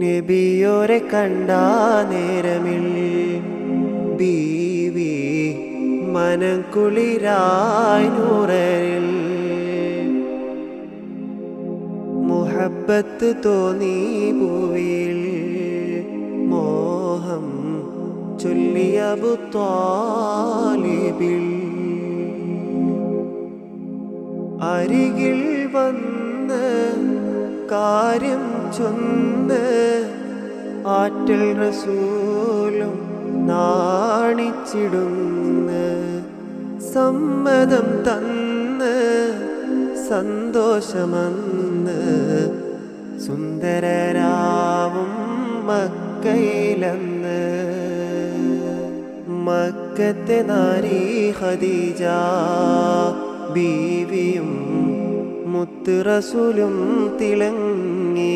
നബിയോരെ കണ്ട നേരമിൽ ബീവി മനം കുളിരായി നൂറിൽ മുഹബ്ബത്ത് തോന്നി ഭൂവിൽ മോഹം ചൊല്ലിയ അബൂ ത്വാലിബിൽ അരികിൽ വന്ന് കാര്യം ചൊന്ന് ആറ്റൽ റസൂലും നാണിച്ചിടുന്ന് സമ്മതം തന്ന് സന്തോഷമന്ന് സുന്ദരരാവും മക്കയിലന്ന് മക്കത്തെ നാരി ഖദീജ ബീവിയും മുത്ത് റസൂലും തിളങ്ങി